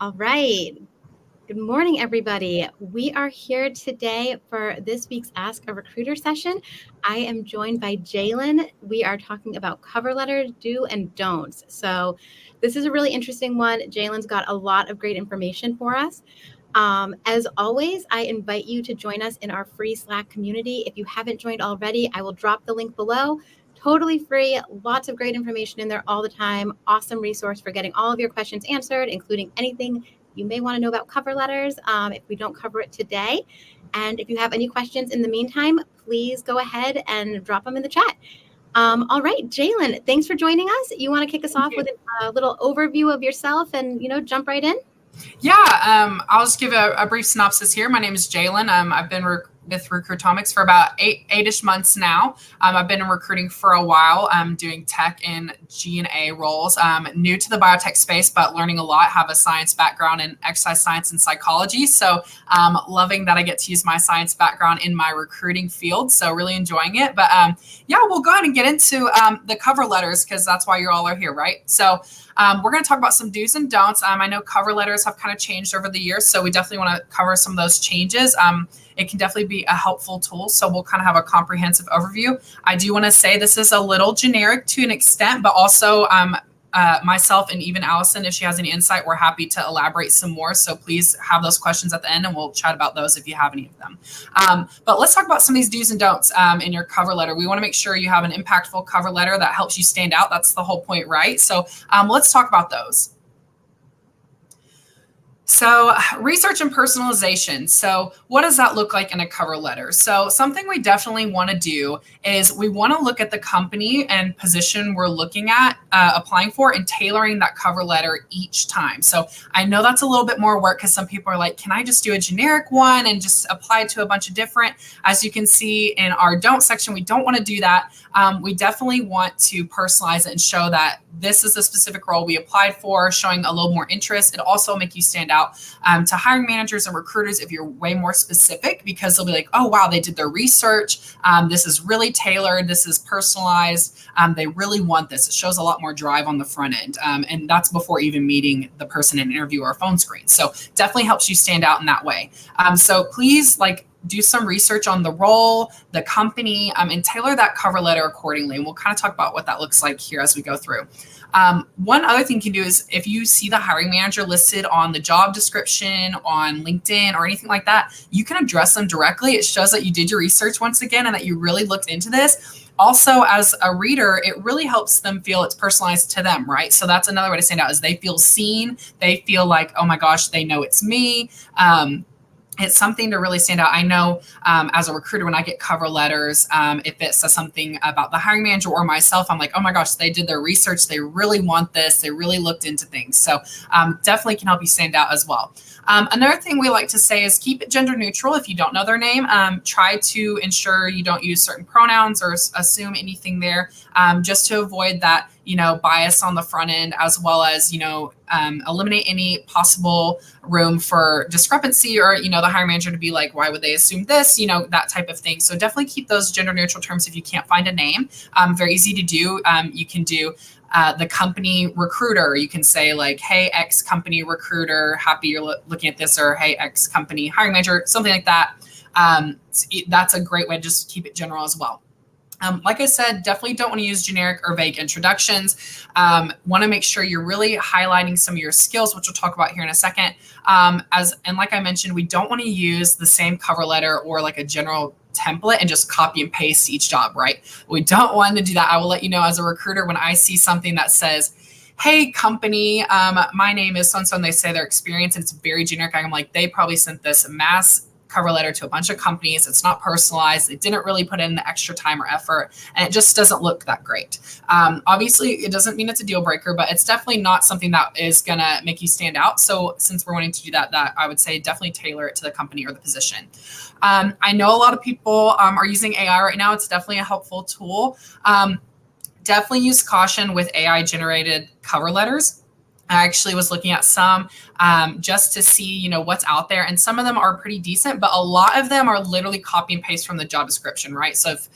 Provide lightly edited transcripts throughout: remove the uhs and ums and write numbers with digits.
All right. Good morning, everybody. We are here today for this week's Ask a Recruiter session. I am joined by Jaylen. We are talking about cover letters, do and don'ts. So this is a really interesting one. Jaylen's got a lot of great information for us. As always, I invite you to join us in our free Slack community. If you haven't joined already, I will drop the link below. Totally free, lots of great information in there all the time. Awesome resource for getting all of your questions answered, including anything you may want to know about cover letters if we don't cover it today. And if you have any questions in the meantime, please go ahead and drop them in the chat. All right, Jaylen, thanks for joining us. You want to kick us off with a little overview of yourself and, jump right in? Yeah, I'll just give a brief synopsis here. My name is Jaylen. I've been with Recruitomics for about eight-ish months now. I've been in recruiting for a while. I'm doing tech and G&A roles. New to the biotech space, but learning a lot. Have a science background in exercise science and psychology. So loving that I get to use my science background in my recruiting field. So really enjoying it. But yeah, we'll go ahead and get into the cover letters because that's why you all are here, right? So we're going to talk about some do's and don'ts. I know cover letters have kind of changed over the years, so we definitely want to cover some of those changes. It can definitely be a helpful tool, so we'll kind of have a comprehensive overview. I do want to say this is a little generic to an extent, but also myself and even Alison, if she has any insight, we're happy to elaborate some more. So please have those questions at the end and we'll chat about those if you have any of them. But let's talk about some of these do's and don'ts in your cover letter. We want to make sure you have an impactful cover letter that helps you stand out. That's the whole point, right? So let's talk about those. So research and personalization. So what does that look like in a cover letter? So something we definitely want to do is we want to look at the company and position we're looking at applying for and tailoring that cover letter each time. So I know that's a little bit more work because some people are like, can I just do a generic one and just apply it to a bunch of different? As you can see in our don't section, we don't want to do that. We definitely want to personalize it and show that this is a specific role we applied for, showing a little more interest. It'll also make you stand out to hiring managers and recruiters if you're way more specific, because they'll be like, oh, wow, they did their research. This is really tailored. This is personalized. They really want this. It shows a lot more drive on the front end. And that's before even meeting the person in an interview or a phone screen. So definitely helps you stand out in that way. So please do some research on the role, the company, and tailor that cover letter accordingly. And we'll kind of talk about what that looks like here as we go through. One other thing you can do is if you see the hiring manager listed on the job description on LinkedIn or anything like that, you can address them directly. It shows that you did your research once again and that you really looked into this. Also, as a reader, it really helps them feel it's personalized to them, right? So that's another way to stand out is they feel seen. They feel like, oh my gosh, they know it's me. It's something to really stand out. I know as a recruiter, when I get cover letters, if it says something about the hiring manager or myself, I'm like, oh my gosh, they did their research. They really want this. They really looked into things. So definitely can help you stand out as well. Another thing we like to say is keep it gender neutral. If you don't know their name, try to ensure you don't use certain pronouns or assume anything there, just to avoid that, bias on the front end, as well as, eliminate any possible room for discrepancy or, the hiring manager to be like, why would they assume this, that type of thing. So definitely keep those gender neutral terms if you can't find a name. Very easy to do. You can do the company recruiter. You can say like, hey, X company recruiter, happy you're looking at this, or hey, X company hiring manager, something like that. That's a great way to just keep it general as well. Like I said, definitely don't want to use generic or vague introductions. Want to make sure you're really highlighting some of your skills, which we'll talk about here in a second. And like I mentioned, we don't want to use the same cover letter or like a general template and just copy and paste each job, right? We don't want to do that. I will let you know as a recruiter when I see something that says, hey, company, my name is so-and-so, and they say their experience, and it's very generic. I'm like, they probably sent this mass cover letter to a bunch of companies. It's not personalized. They didn't really put in the extra time or effort, and it just doesn't look that great. Obviously, it doesn't mean it's a deal breaker, but it's definitely not something that is going to make you stand out. So since we're wanting to do that I would say definitely tailor it to the company or the position. I know a lot of people are using AI right now. It's definitely a helpful tool. Definitely use caution with AI generated cover letters. I actually was looking at some just to see, what's out there. And some of them are pretty decent, but a lot of them are literally copy and paste from the job description, right? So if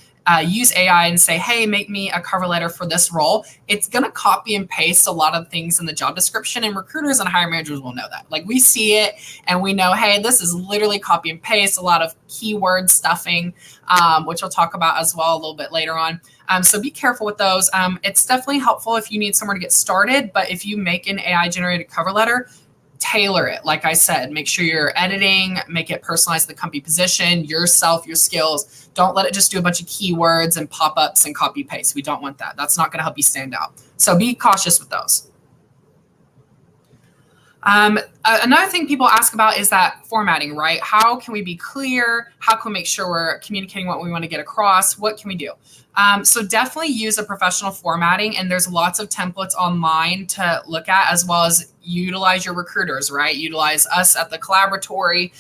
use AI and say, hey, make me a cover letter for this role, it's going to copy and paste a lot of things in the job description. And recruiters and hiring managers will know that. Like we see it and we know, hey, this is literally copy and paste, a lot of keyword stuffing, which we'll talk about as well a little bit later on. So be careful with those. It's definitely helpful if you need somewhere to get started. But if you make an AI generated cover letter, tailor it. Like I said, make sure you're editing, make it personalized to the company position, yourself, your skills. Don't let it just do a bunch of keywords and pop-ups and copy paste. We don't want that. That's not going to help you stand out. So be cautious with those. Another thing people ask about is that formatting, right? How can we be clear? How can we make sure we're communicating what we want to get across? What can we do? So definitely use a professional formatting, and there's lots of templates online to look at, as well as utilize your recruiters, right? Utilize us at the collaboratory,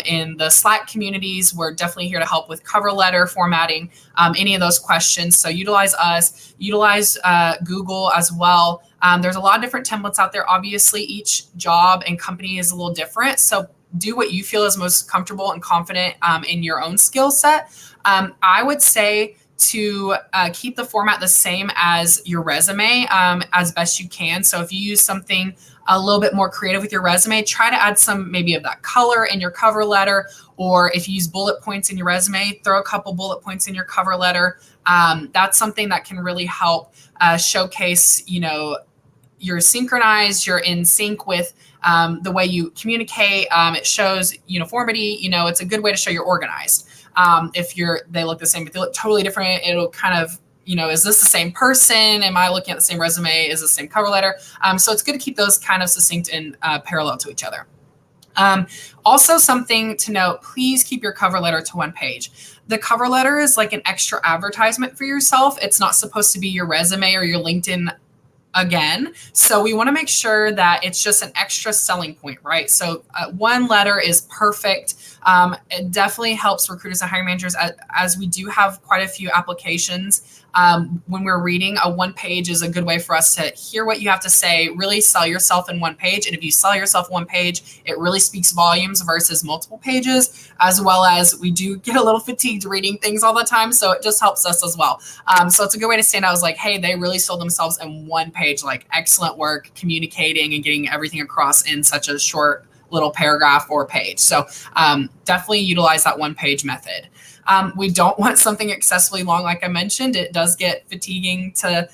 in the Slack communities. We're definitely here to help with cover letter formatting, any of those questions. So utilize us, utilize Google as well. There's a lot of different templates out there. Obviously, each job and company is a little different. So do what you feel is most comfortable and confident in your own skill set. I would say to keep the format the same as your resume as best you can. So if you use something a little bit more creative with your resume, try to add some maybe of that color in your cover letter. Or if you use bullet points in your resume, throw a couple bullet points in your cover letter. That's something that can really help showcase, you're synchronized, you're in sync with the way you communicate. It shows uniformity. It's a good way to show you're organized. If they look the same, if they look totally different, it'll kind of, is this the same person? Am I looking at the same resume? Is the same cover letter? So it's good to keep those kind of succinct and parallel to each other. Also something to note, please keep your cover letter to one page. The cover letter is like an extra advertisement for yourself. It's not supposed to be your resume or your LinkedIn again. So we want to make sure that it's just an extra selling point, right? So one letter is perfect. It definitely helps recruiters and hiring managers as we do have quite a few applications. When we're reading, a one page is a good way for us to hear what you have to say, really sell yourself in one page. And if you sell yourself one page, it really speaks volumes versus multiple pages, as well as we do get a little fatigued reading things all the time. So it just helps us as well. So it's a good way to stand out as like, hey, they really sold themselves in one page, like excellent work communicating and getting everything across in such a short little paragraph or page. So definitely utilize that one page method. We don't want something excessively long. Like I mentioned, it does get fatiguing to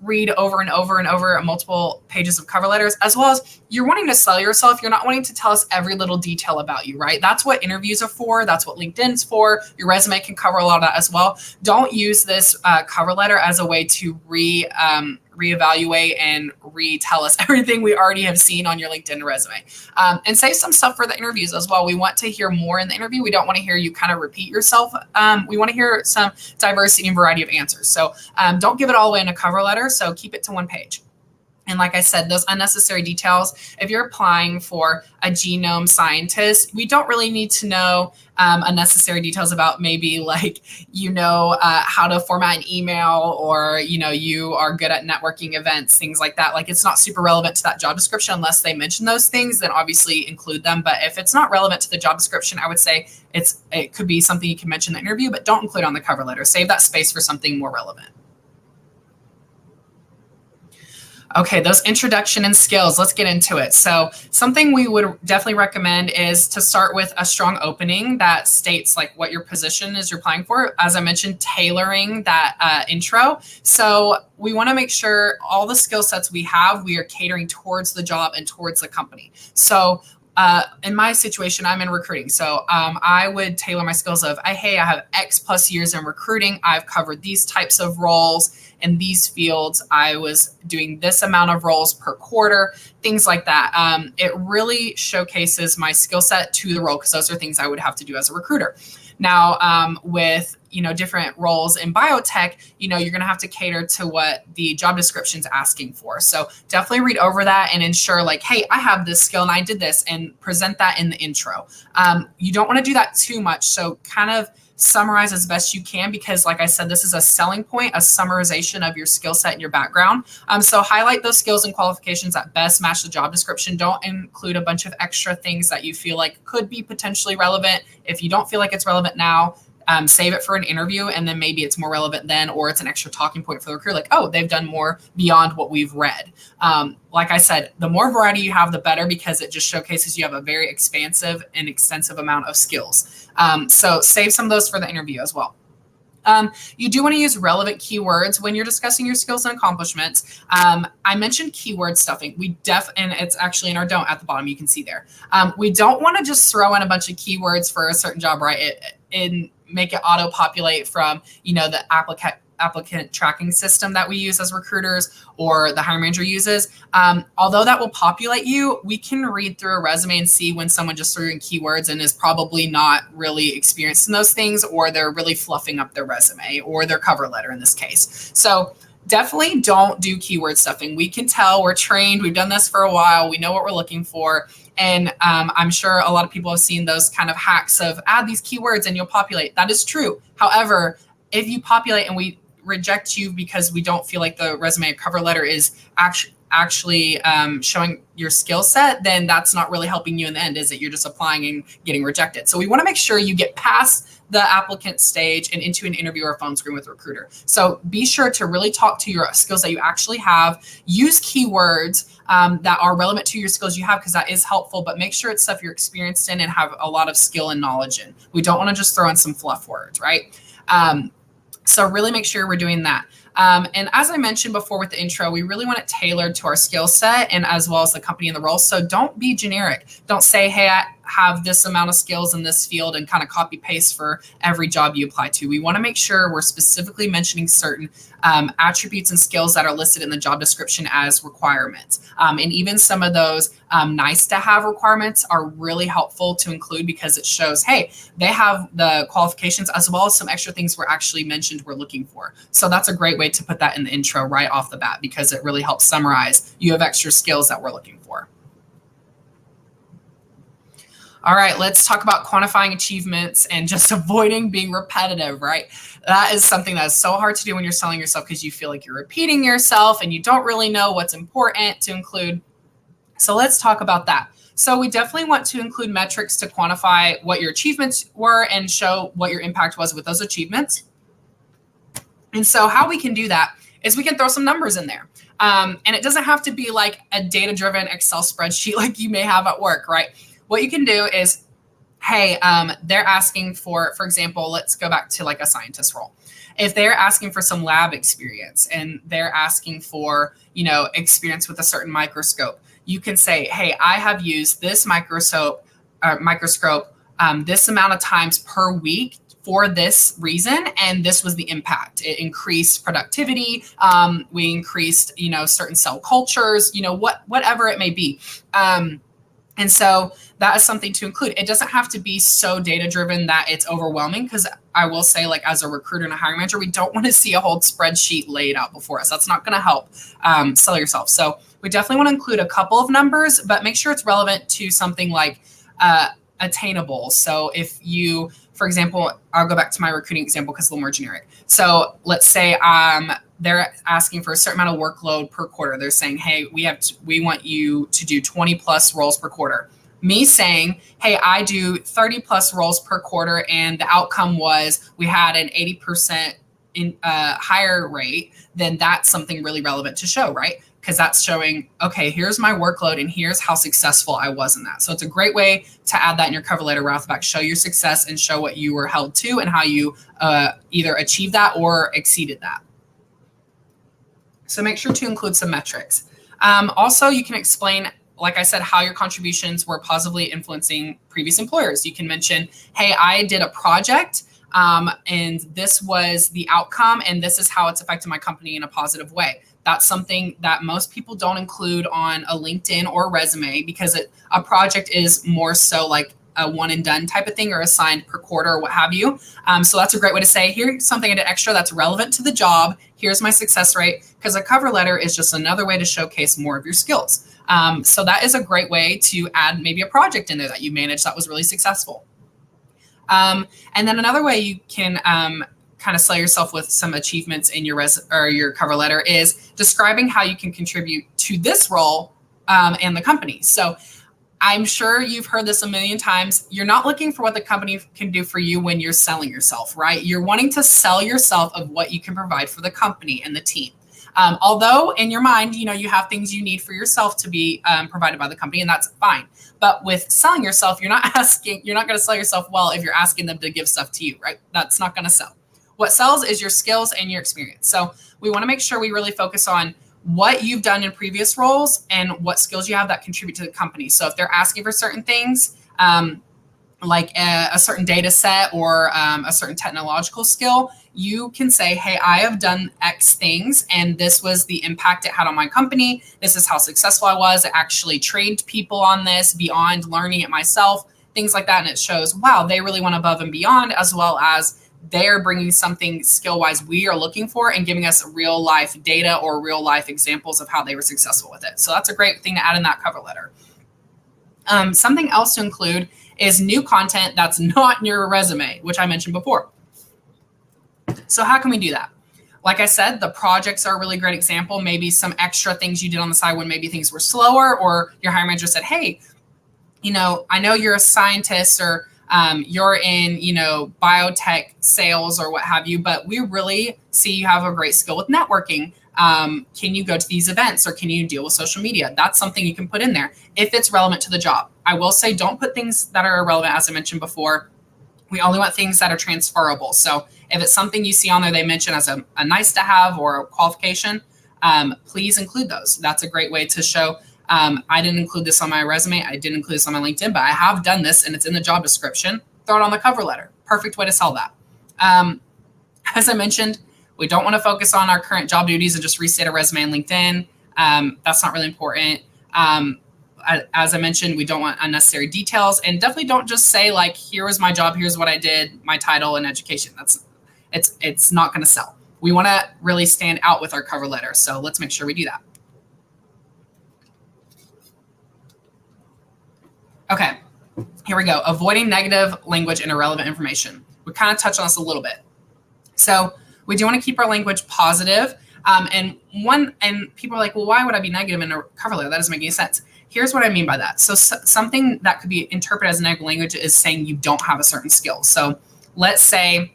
read over and over and over multiple pages of cover letters, as well as you're wanting to sell yourself. You're not wanting to tell us every little detail about you, right? That's what interviews are for. That's what LinkedIn's for. Your resume can cover a lot of that as well. Don't use this cover letter as a way to reevaluate and retell us everything we already have seen on your LinkedIn resume. And save some stuff for the interviews as well. We want to hear more in the interview. We don't want to hear you kind of repeat yourself. We want to hear some diversity and variety of answers. So don't give it all away in a cover letter. So keep it to one page. And like I said, those unnecessary details, if you're applying for a genome scientist, we don't really need to know unnecessary details about maybe how to format an email, or, you are good at networking events, things like that. Like it's not super relevant to that job description unless they mention those things, then obviously include them. But if it's not relevant to the job description, I would say it could be something you can mention in the interview, but don't include on the cover letter. Save that space for something more relevant. Okay, those introduction and skills, let's get into it. So something we would definitely recommend is to start with a strong opening that states what your position is you're applying for. As I mentioned, tailoring that intro. So we want to make sure all the skill sets we have, we are catering towards the job and towards the company. So in my situation, I'm in recruiting. So I would tailor my skills of, hey, I have X plus years in recruiting. I've covered these types of roles in these fields. I was doing this amount of roles per quarter, things like that. It really showcases my skill set to the role, because those are things I would have to do as a recruiter. Now, with different roles in biotech, you're going to have to cater to what the job description's asking for. So definitely read over that and ensure hey, I have this skill and I did this, and present that in the intro. You don't want to do that too much. So kind of summarize as best you can, because like I said, this is a selling point, a summarization of your skill set and your background. So highlight those skills and qualifications that best match the job description. Don't include a bunch of extra things that you feel like could be potentially relevant. If you don't feel like it's relevant now, save it for an interview, and then maybe it's more relevant then, or it's an extra talking point for the recruiter, like, oh, they've done more beyond what we've read. Like I said, the more variety you have, the better, because it just showcases you have a very expansive and extensive amount of skills. So save some of those for the interview as well. You do want to use relevant keywords when you're discussing your skills and accomplishments. I mentioned keyword stuffing. And it's actually in our don't at the bottom, you can see there. We don't want to just throw in a bunch of keywords for a certain job, right? And make it auto-populate from, the applicant tracking system that we use as recruiters or the hiring manager uses. Although that will populate you, we can read through a resume and see when someone just threw in keywords and is probably not really experienced in those things, or they're really fluffing up their resume or their cover letter in this case. So definitely don't do keyword stuffing. We can tell, we're trained, we've done this for a while, we know what we're looking for. And I'm sure a lot of people have seen those kind of hacks of add these keywords and you'll populate. That is true. However, if you populate and we reject you because we don't feel like the resume or cover letter is actually showing your skill set, then that's not really helping you in the end, is it? You're just applying and getting rejected. So we want to make sure you get past the applicant stage and into an interview or phone screen with a recruiter. So be sure to really talk to your skills that you actually have. Use keywords that are relevant to your skills you have, because that is helpful, but make sure it's stuff you're experienced in and have a lot of skill and knowledge in. We don't want to just throw in some fluff words, right? So really make sure we're doing that. And as I mentioned before with the intro, we really want it tailored to our skill set and as well as the company and the role. So don't be generic. Don't say, hey, I have this amount of skills in this field and kind of copy paste for every job you apply to. We want to make sure we're specifically mentioning certain attributes and skills that are listed in the job description as requirements. And even some of those nice to have requirements are really helpful to include, because it shows, hey, they have the qualifications as well as some extra things we're actually mentioned we're looking for. So that's a great way to put that in the intro right off the bat, because it really helps summarize you have extra skills that we're looking for. All right, let's talk about quantifying achievements and just avoiding being repetitive, right? That is something that is so hard to do when you're selling yourself, because you feel like you're repeating yourself and you don't really know what's important to include. So let's talk about that. So we definitely want to include metrics to quantify what your achievements were and show what your impact was with those achievements. And so how we can do that is we can throw some numbers in there. And it doesn't have to be like a data-driven Excel spreadsheet like you may have at work, right? What you can do is, hey, they're asking for example, let's go back to like a scientist role. If they're asking for some lab experience and they're asking for, experience with a certain microscope, you can say, hey, I have used this microscope this amount of times per week for this reason, and this was the impact. It increased productivity. We increased, certain cell cultures, whatever it may be. And so that is something to include. It doesn't have to be so data-driven that it's overwhelming, because I will say, like, as a recruiter and a hiring manager, we don't want to see a whole spreadsheet laid out before us. That's not going to help sell yourself. So we definitely want to include a couple of numbers, but make sure it's relevant to something like attainable. So if you, for example, I'll go back to my recruiting example because it's a little more generic. So let's say they're asking for a certain amount of workload per quarter. They're saying, hey, we want you to do 20 plus roles per quarter. Me saying, hey, I do 30 plus roles per quarter, and the outcome was we had an 80% higher rate, then that's something really relevant to show, right? Because that's showing, okay, here's my workload and here's how successful I was in that. So it's a great way to add that in your cover letter right off the back, show your success and show what you were held to and how you either achieved that or exceeded that. So make sure to include some metrics. Also, you can explain, like I said, how your contributions were positively influencing previous employers. You can mention, hey, I did a project and this was the outcome, and this is how it's affected my company in a positive way. That's something that most people don't include on a LinkedIn or resume, because a project is more so like a one and done type of thing, or assigned per quarter or what have you. So that's a great way to say, here's something I did extra that's relevant to the job. Here's my success rate, because a cover letter is just another way to showcase more of your skills. So that is a great way to add maybe a project in there that you managed that was really successful. And then another way you can kind of sell yourself with some achievements in your your cover letter is describing how you can contribute to this role and the company. So I'm sure you've heard this a million times. You're not looking for what the company can do for you when you're selling yourself, right? You're wanting to sell yourself of what you can provide for the company and the team. Although in your mind, you have things you need for yourself to be provided by the company, and that's fine. But with selling yourself, you're not going to sell yourself well if you're asking them to give stuff to you, right? That's not going to sell. What sells is your skills and your experience. So we want to make sure we really focus on what you've done in previous roles and what skills you have that contribute to the company. So if they're asking for certain things, like a certain data set or a certain technological skill, you can say, hey, I have done X things and this was the impact it had on my company. This is how successful I was. I actually trained people on this beyond learning it myself, things like that. And it shows, wow, they really went above and beyond, as well as they're bringing something skill-wise we are looking for and giving us real life data or real life examples of how they were successful with it. So that's a great thing to add in that cover letter. Something else to include is new content that's not in your resume, which I mentioned before. So how can we do that? Like I said, the projects are a really great example. Maybe some extra things you did on the side when maybe things were slower, or your hiring manager said, hey, I know you're a scientist, or you're in, biotech sales or what have you, but we really see you have a great skill with networking. Can you go to these events, or can you deal with social media? That's something you can put in there if it's relevant to the job. I will say, don't put things that are irrelevant. As I mentioned before, we only want things that are transferable. So if it's something you see on there they mention as a nice to have or a qualification, please include those. That's a great way to show, I didn't include this on my resume, I didn't include this on my LinkedIn, but I have done this and it's in the job description. Throw it on the cover letter. Perfect way to sell that. As I mentioned, we don't want to focus on our current job duties and just restate a resume on LinkedIn. That's not really important. As I mentioned, we don't want unnecessary details, and definitely don't just say like, here was my job, here's what I did, my title and education. It's not going to sell. We want to really stand out with our cover letter. So let's make sure we do that. Okay, here we go. Avoiding negative language and irrelevant information. We kind of touched on this a little bit. So we do want to keep our language positive. And people are like, well, why would I be negative in a cover letter? That doesn't make any sense. Here's what I mean by that. So something that could be interpreted as negative language is saying you don't have a certain skill. So let's say,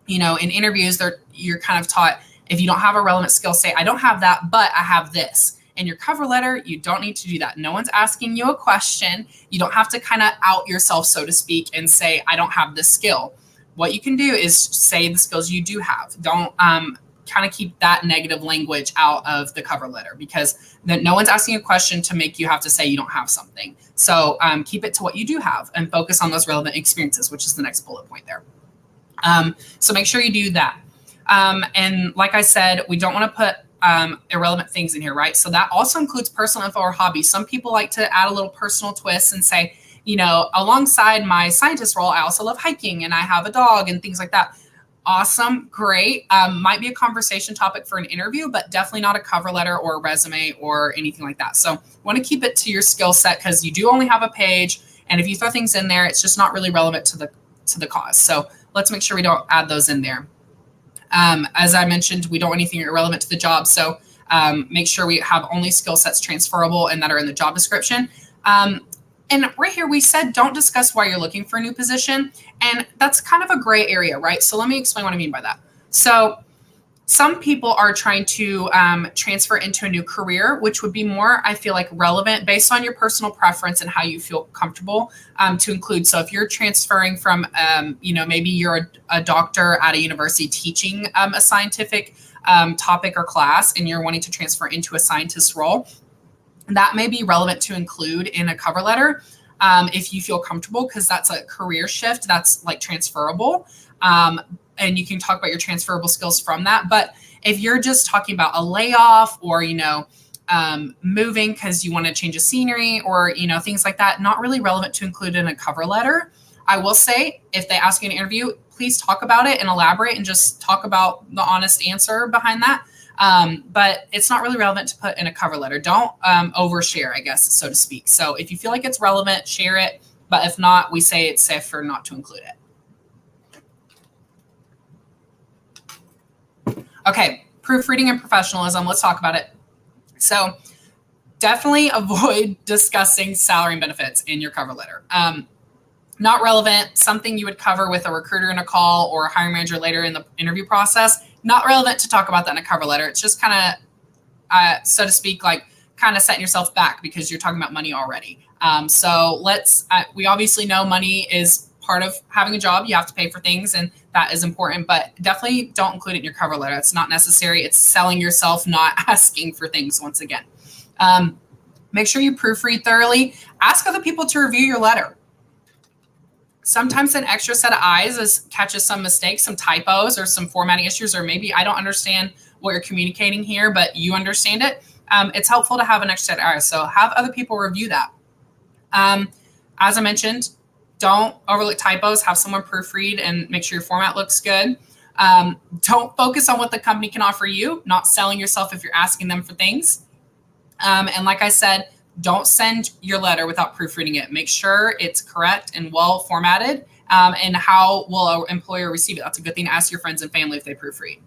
in interviews, you're kind of taught, if you don't have a relevant skill, say, I don't have that, but I have this. In your cover letter, you don't need to do that. No one's asking you a question. You don't have to kind of out yourself, so to speak, and say, I don't have this skill. What you can do is say the skills you do have. Don't kind of keep that negative language out of the cover letter, because no one's asking a question to make you have to say you don't have something. So keep it to what you do have and focus on those relevant experiences, which is the next bullet point there. So make sure you do that. And like I said, we don't want to put irrelevant things in here, right? So that also includes personal info or hobbies. Some people like to add a little personal twist and say, alongside my scientist role, I also love hiking and I have a dog and things like that. Awesome. Great. Might be a conversation topic for an interview, but definitely not a cover letter or a resume or anything like that. So want to keep it to your skill set, because you do only have a page. And if you throw things in there, it's just not really relevant to the cause. So let's make sure we don't add those in there. As I mentioned, we don't want anything irrelevant to the job. So make sure we have only skill sets transferable and that are in the job description. And right here, we said, don't discuss why you're looking for a new position. And that's kind of a gray area, right? So let me explain what I mean by that. So some people are trying to transfer into a new career, which would be more, I feel like, relevant based on your personal preference and how you feel comfortable to include. So if you're transferring from, maybe you're a doctor at a university teaching a scientific topic or class, and you're wanting to transfer into a scientist role, that may be relevant to include in a cover letter if you feel comfortable, because that's a career shift that's like transferable. And you can talk about your transferable skills from that. But if you're just talking about a layoff or, moving because you want to change a scenery or, things like that, not really relevant to include in a cover letter. I will say, if they ask you in an interview, please talk about it and elaborate and just talk about the honest answer behind that. But it's not really relevant to put in a cover letter. Don't overshare, I guess, so to speak. So if you feel like it's relevant, share it. But if not, we say it's safer not to include it. Okay, proofreading and professionalism. Let's talk about it. So definitely avoid discussing salary and benefits in your cover letter. Not relevant, something you would cover with a recruiter in a call or a hiring manager later in the interview process. Not relevant to talk about that in a cover letter. It's just kind of, so to speak, like kind of setting yourself back because you're talking about money already. So we obviously know money is part of having a job. You have to pay for things and that is important, but definitely don't include it in your cover letter. It's not necessary. It's selling yourself, not asking for things once again. Make sure you proofread thoroughly. Ask other people to review your letter. Sometimes an extra set of eyes catches some mistakes, some typos or some formatting issues, or maybe I don't understand what you're communicating here, but you understand it. It's helpful to have an extra set of eyes. So have other people review that. As I mentioned, don't overlook typos. Have someone proofread and make sure your format looks good. Don't focus on what the company can offer you, not selling yourself if you're asking them for things. And like I said, don't send your letter without proofreading it. Make sure it's correct and well formatted. And how will our employer receive it? That's a good thing to ask your friends and family if they proofread.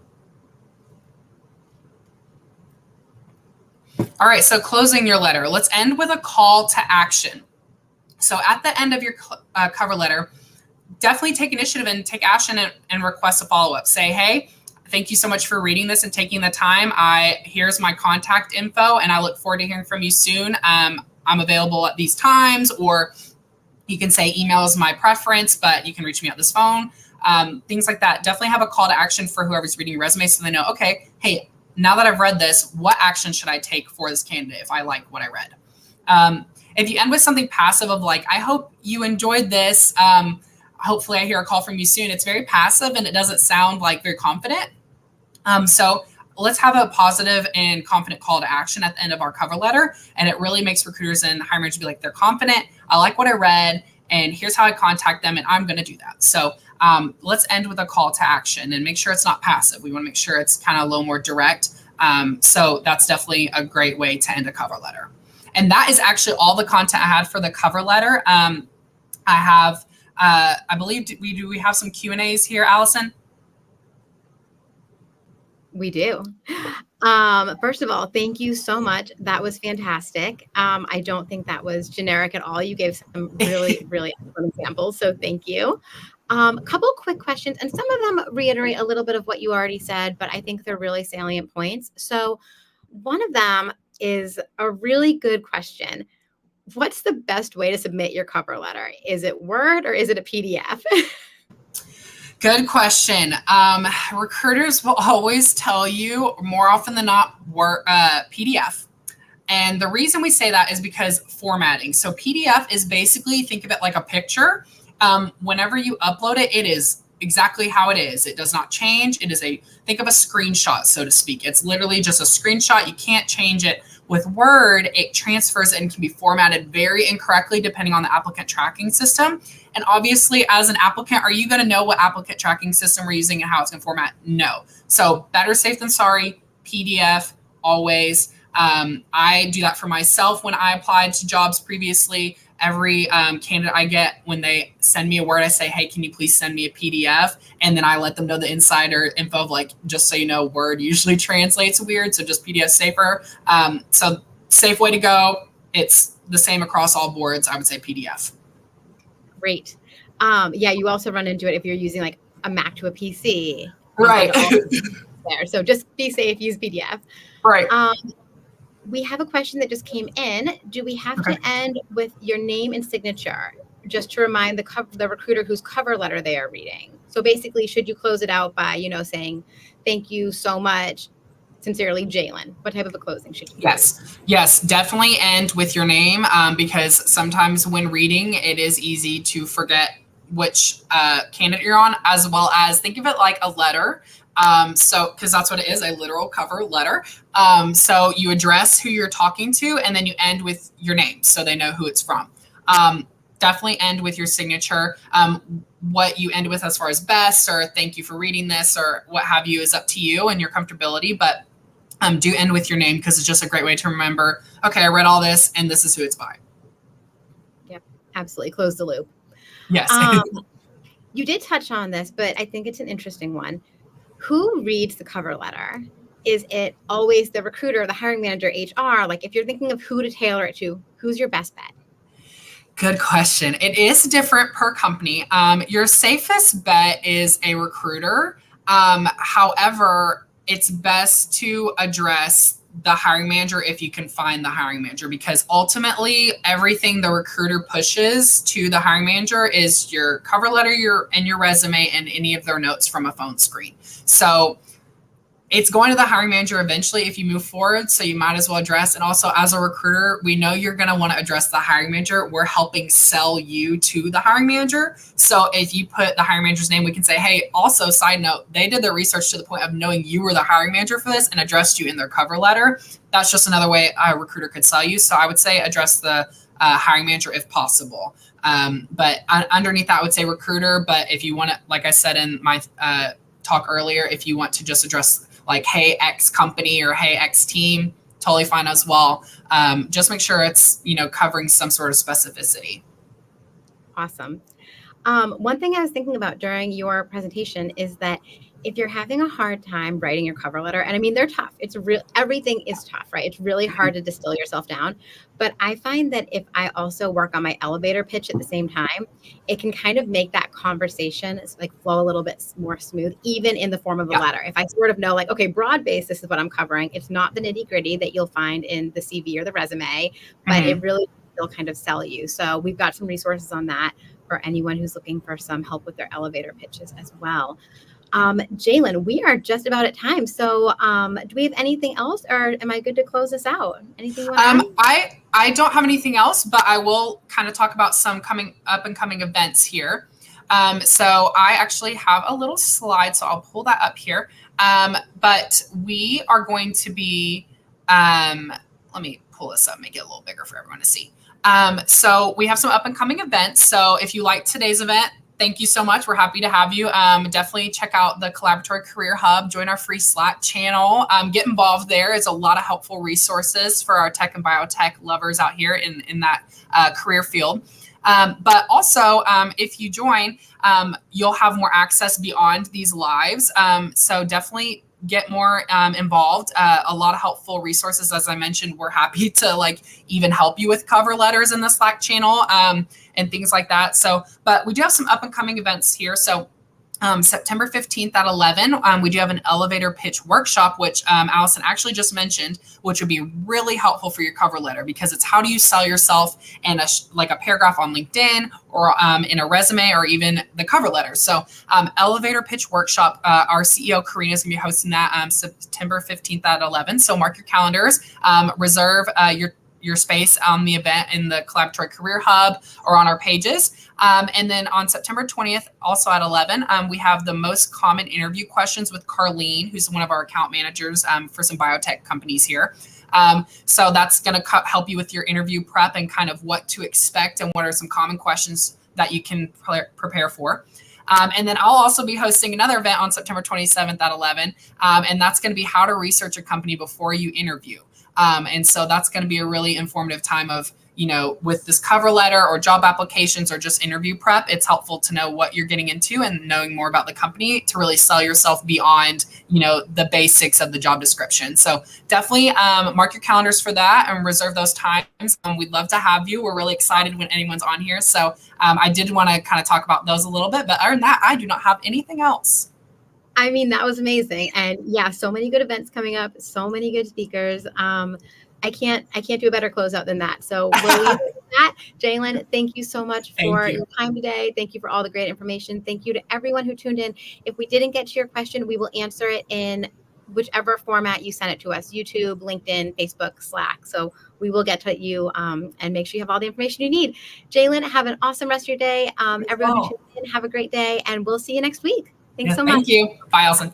All right, so closing your letter. Let's end with a call to action. So at the end of your cover letter, definitely take initiative and take action and request a follow-up. Say, hey, thank you so much for reading this and taking the time. Here's my contact info, and I look forward to hearing from you soon. I'm available at these times, or you can say email is my preference, but you can reach me at this phone. Things like that. Definitely have a call to action for whoever's reading your resume so they know, okay, hey, now that I've read this, what action should I take for this candidate if I like what I read? If you end with something passive of like, I hope you enjoyed this, hopefully I hear a call from you soon, it's very passive and it doesn't sound like very confident. So let's have a positive and confident call to action at the end of our cover letter. And it really makes recruiters and hiring managers be like, they're confident, I like what I read, and here's how I contact them, and I'm going to do that. So let's end with a call to action and make sure it's not passive. We want to make sure it's kind of a little more direct. So that's definitely a great way to end a cover letter. And that is actually all the content I had for the cover letter. I have, I believe, we have some Q&As here, Allison? We do. First of all, thank you so much. That was fantastic. I don't think that was generic at all. You gave some really, really excellent examples. So thank you. A couple quick questions, and some of them reiterate a little bit of what you already said, but I think they're really salient points. So one of them is a really good question. What's the best way to submit your cover letter? Is it Word or is it a PDF? Good question. Recruiters will always tell you more often than not PDF. And the reason we say that is because formatting. So PDF is basically, think of it like a picture. Whenever you upload it, it is exactly how it is. It does not change. It is think of a screenshot, so to speak. It's literally just a screenshot. You can't change it. With Word, it transfers and can be formatted very incorrectly depending on the applicant tracking system. And obviously, as an applicant, are you going to know what applicant tracking system we're using and how it's going to format? No. So better safe than sorry, PDF, always. I do that for myself when I applied to jobs previously. Every candidate I get, when they send me a Word, I say, hey, can you please send me a PDF? And then I let them know the insider info of like, just so you know, Word usually translates weird. So just PDF safer. So safe way to go. It's the same across all boards. I would say PDF. Great. Yeah, you also run into it if you're using like a Mac to a PC. Right. There. So just be safe, use PDF. Right. We have a question that just came in. Do we have to end with your name and signature just to remind the recruiter whose cover letter they are reading? So basically, should you close it out by, saying, thank you so much, sincerely, Jaylen? What type of a closing should you use? Yes, definitely end with your name because sometimes when reading, it is easy to forget which candidate you're on, as well as think of it like a letter. So, because that's what it is, a literal cover letter. So you address who you're talking to, and then you end with your name so they know who it's from. Definitely end with your signature. What you end with as far as best or thank you for reading this or what have you is up to you and your comfortability, but do end with your name because it's just a great way to remember, okay, I read all this and this is who it's by. Yep, absolutely. Close the loop. Yes. You did touch on this, but I think it's an interesting one. Who reads the cover letter? Is it always the recruiter, the hiring manager, HR? Like if you're thinking of who to tailor it to, who's your best bet? Good question. It is different per company. Your safest bet is a recruiter. However, it's best to address the hiring manager if you can find the hiring manager, because ultimately everything the recruiter pushes to the hiring manager is your cover letter, your resume, and any of their notes from a phone screen. So it's going to the hiring manager eventually if you move forward. So you might as well address. And also, as a recruiter, we know you're going to want to address the hiring manager. We're helping sell you to the hiring manager. So if you put the hiring manager's name, we can say, hey, also, side note, they did their research to the point of knowing you were the hiring manager for this and addressed you in their cover letter. That's just another way a recruiter could sell you. So I would say address the hiring manager if possible. But underneath that, I would say recruiter. But if you want to, like I said in my talk earlier, if you want to just address like, hey, X company or hey, X team, totally fine as well. Just make sure it's, covering some sort of specificity. Awesome. One thing I was thinking about during your presentation is that if you're having a hard time writing your cover letter, and I mean, they're tough. Everything is tough, right? It's really hard to distill yourself down. But I find that if I also work on my elevator pitch at the same time, it can kind of make that conversation like flow a little bit more smooth, even in the form of a letter. If I sort of know like, okay, broad base, this is what I'm covering. It's not the nitty gritty that you'll find in the CV or the resume, but it really will kind of sell you. So we've got some resources on that for anyone who's looking for some help with their elevator pitches as well. Jaylen, we are just about at time. So do we have anything else, or am I good to close this out? Anything you want to add? I don't have anything else, but I will kind of talk about some coming events here. So I actually have a little slide, so I'll pull that up here. But we are going to be, let me pull this up, make it a little bigger for everyone to see. So we have some up and coming events. So if you like today's event, thank you so much. We're happy to have you. Definitely check out the Collaboratory Career Hub, join our free Slack channel, get involved there. It's a lot of helpful resources for our tech and biotech lovers out here in that career field. But also, if you join, you'll have more access beyond these lives. So definitely get more involved. A lot of helpful resources. As I mentioned, we're happy to even help you with cover letters in the Slack channel and things like that. So, but we do have some up and coming events here. So September 15th at 11, we do have an elevator pitch workshop, which Alison actually just mentioned, which would be really helpful for your cover letter, because it's how do you sell yourself in a paragraph on LinkedIn or in a resume or even the cover letter. So elevator pitch workshop, our CEO Karina is going to be hosting that September 15th at 11. So mark your calendars, reserve your space on the event in the Collaboratory Career Hub or on our pages. And then on September 20th, also at 11, we have the most common interview questions with Carlene, who's one of our account managers for some biotech companies here. So that's going to help you with your interview prep and kind of what to expect and what are some common questions that you can prepare for. And then I'll also be hosting another event on September 27th at 11. And that's going to be how to research a company before you interview. And so that's going to be a really informative time of, with this cover letter or job applications or just interview prep. It's helpful to know what you're getting into and knowing more about the company to really sell yourself beyond, the basics of the job description. So definitely mark your calendars for that and reserve those times. We'd love to have you. We're really excited when anyone's on here. So I did want to kind of talk about those a little bit, but other than that, I do not have anything else. I mean, that was amazing. And yeah, so many good events coming up, so many good speakers. I can't do a better closeout than that. So we'll leave it with that. Jaylen, thank you so much for your time today. Thank you for all the great information. Thank you to everyone who tuned in. If we didn't get to your question, we will answer it in whichever format you send it to us: YouTube, LinkedIn, Facebook, Slack. So we will get to you and make sure you have all the information you need. Jaylen, have an awesome rest of your day. Everyone who tuned in, have a great day, and we'll see you next week. Thanks so much. Thank you. Bye, Alison.